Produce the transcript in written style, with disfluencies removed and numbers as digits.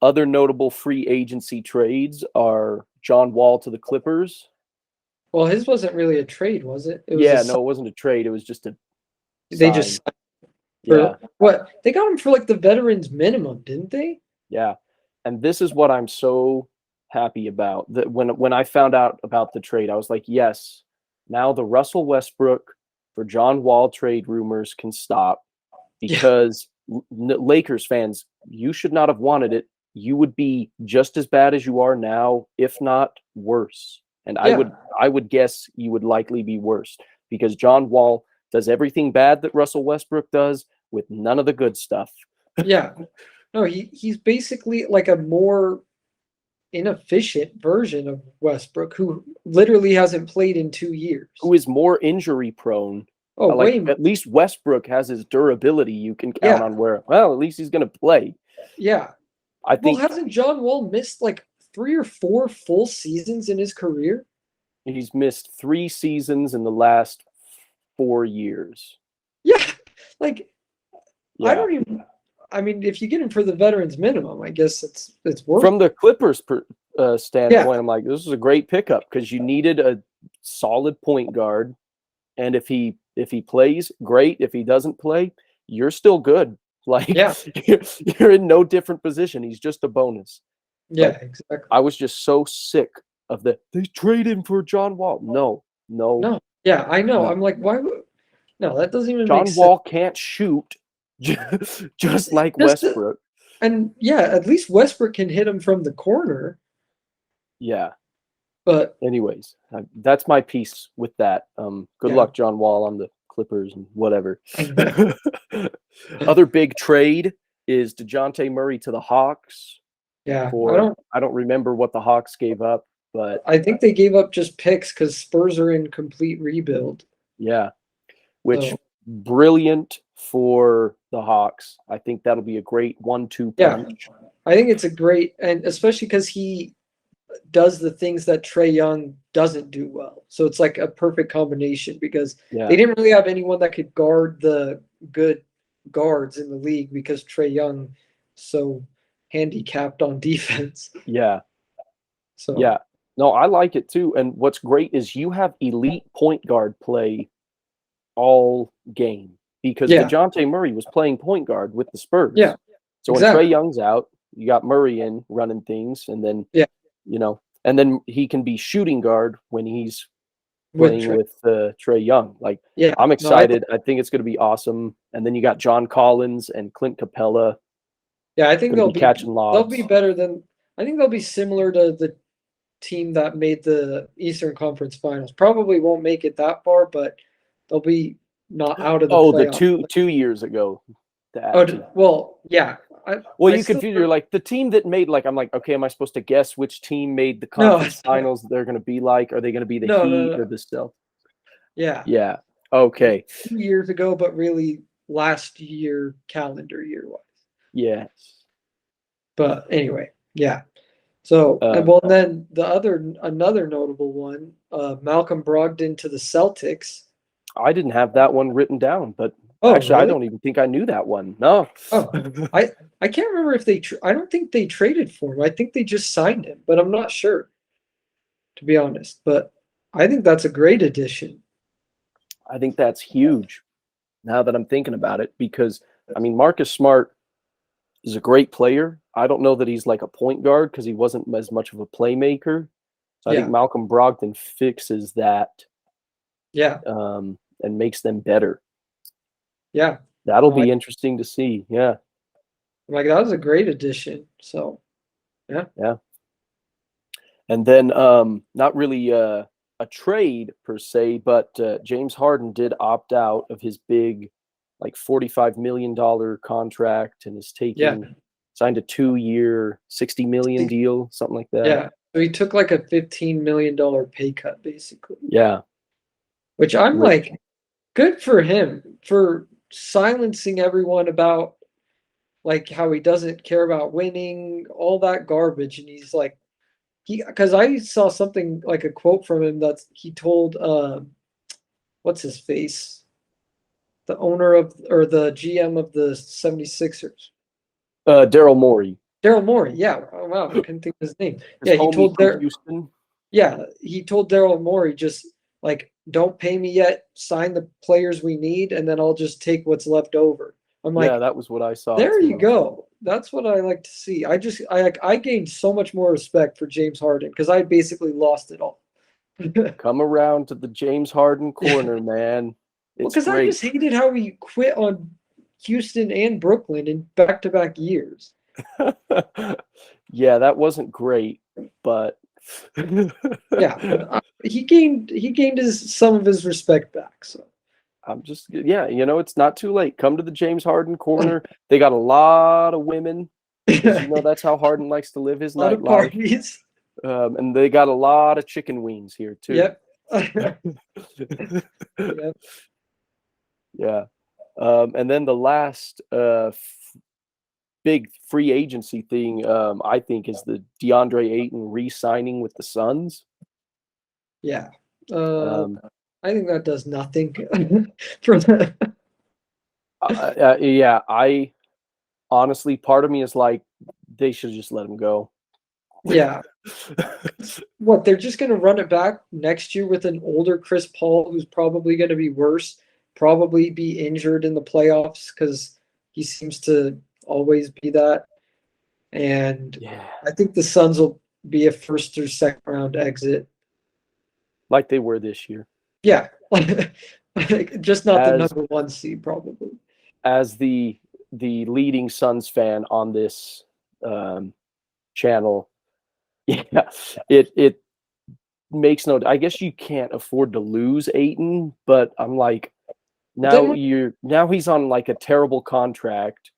Other notable free agency trades are John Wall to the Clippers. Well, his wasn't really a trade, was it? It was Yeah, no, it wasn't a trade. It was just a they just sign. signed Yeah, for what? They got him for like the veterans minimum, didn't they? yeah. And this is what I'm so happy about. That when I found out about the trade, I was like, yes, now the Russell Westbrook for John Wall trade rumors can stop Yeah, because Lakers fans, you should not have wanted it. You would be just as bad as you are now, if not worse. And yeah, I would guess you would likely be worse because John Wall does everything bad that Russell Westbrook does with none of the good stuff. yeah. No, he's basically like a more inefficient version of Westbrook, who literally hasn't played in 2 years. Who is more injury prone. Oh, Like way more. at least Westbrook has his durability. You can count Yeah, on where, well, at least he's going to play. yeah. I Well, think hasn't John Wall missed like 3 or 4 full seasons in his career? he's missed 3 seasons in the last 4 years. Yeah, like I Yeah. don't even. I mean, if you get him for the veterans minimum, I guess it's worth. From the Clippers Yeah, standpoint, I'm like, this is a great pickup because you needed a solid point guard, and if he plays, great. If he doesn't play, you're still good. Like yeah, you're in no different position. He's just a bonus. yeah, But exactly. I was just so sick of they trade him for John Wall. No, no, No, yeah, I know. no. I'm like, why would? No, that doesn't even make John sense. Wall can't shoot, just like Just Westbrook. and yeah, at least Westbrook can hit him from the corner, Yeah. but Anyways, that's my piece with that. Good yeah. luck, John Wall, on the Clippers and whatever. Other big trade is DeJounte Murray to the Hawks Yeah, for I don't remember what the Hawks gave up, but I think they gave up just picks because Spurs are in complete rebuild. yeah, which So brilliant for the Hawks. I think that'll be a great 1-2 yeah, punch. I think it's a great, and especially because he does the things that Trey Young doesn't do well. So it's like a perfect combination because they Yeah, didn't really have anyone that could guard the good guards in the league because Trey Young so handicapped on defense. yeah, So yeah. No, I like it too. And what's great is you have elite point guard play all game because yeah, DeJounte Murray was playing point guard with the Spurs. yeah, So when Trey exactly. Young's out, you got Murray in running things, and then Yeah, and then he can be shooting guard when he's with playing Trey. with Trey Young. Like Yeah, I'm no, I excited. I think it's going to be awesome. And then you got John Collins and Clint Capella yeah, I think going to be catching they'll be lobs. better than I think they'll be similar to the team that made the Eastern Conference Finals. Probably won't make it that far, but they'll be not out of the Oh, the playoff. two years ago, Oh, that team. well, yeah. I Well, I you still confuse. You're like the team that made. Like I'm like, okay, am I supposed to guess which team made the no, conference finals? They're going to be like. Are they going to be the no, no, Heat or no. the Celtics? Yeah, Yeah. like Okay. 2 years ago, but really last year, calendar year wise. Yes. But anyway, yeah. So and Um, well, then another notable one, Malcolm Brogdon to the Celtics. I didn't have that one written down, but Oh, actually, I really? don't even think I knew that one. No. Oh, I I can't remember if I don't think they traded for him. I think they just signed him, but I'm not sure to be honest. But I think that's a great addition. I think that's huge now that I'm thinking about it because I mean Marcus Smart is a great player. I don't know that he's like a point guard because he wasn't as much of a playmaker. So I think Yeah, Malcolm Brogdon fixes that yeah, and makes them better. yeah. That'll No, be interesting to see. Yeah, I'm like that was a great addition. So yeah, yeah. And then not really a trade per se, but James Harden did opt out of his big, like $45 million contract and is yeah, taking signed a 2-year, 60 million deal, something like that. yeah. So he took like a $15 million pay cut, basically. Yeah, Which I'm which like, good for him for silencing everyone about like how he doesn't care about winning, all that garbage, and he's like because I saw something like a quote from him that he told what's his face? The owner of or the GM of the 76ers. Daryl Morey. Daryl Morey. Yeah. Oh, wow. I couldn't think of his name. His Yeah, homie from Houston. he told Daryl Morey just like, don't pay me yet. Sign the players we need, and then I'll just take what's left over. I'm Yeah, like, that was what I saw there you too. go. That's what I like to see. I gained so much more respect for James Harden because I basically lost it all. Come around to the James Harden corner, man. Well, It's because I great. just hated how he quit on Houston and Brooklyn in back-to-back years. Yeah, that wasn't great, but Yeah, but he gained his some of his respect back. So I'm just, yeah, it's not too late. Come to the James Harden corner. They got a lot of women because a that's how Harden likes to live his lot of nightlife. parties. And they got a lot of chicken wings here too. Yep. Yep. Yeah. And then the last big free agency thing, I think, is the Deandre Ayton re-signing with the Suns. Yeah. Uh, Um, I think that does nothing for the. yeah, I honestly, part of me is like, they should just let him go. Yeah. What, they're just going to run it back next year with an older Chris Paul who's probably going to be worse, probably be injured in the playoffs because he seems to always be that. And Yeah, I think the Suns will be a first or second round exit. like they were this year. Yeah. Like, just not the As number one seed, probably. as the leading Suns fan on this channel, yeah, it makes no. I guess you can't afford to lose Ayton, but I'm like, But then, now he's on like a terrible contract.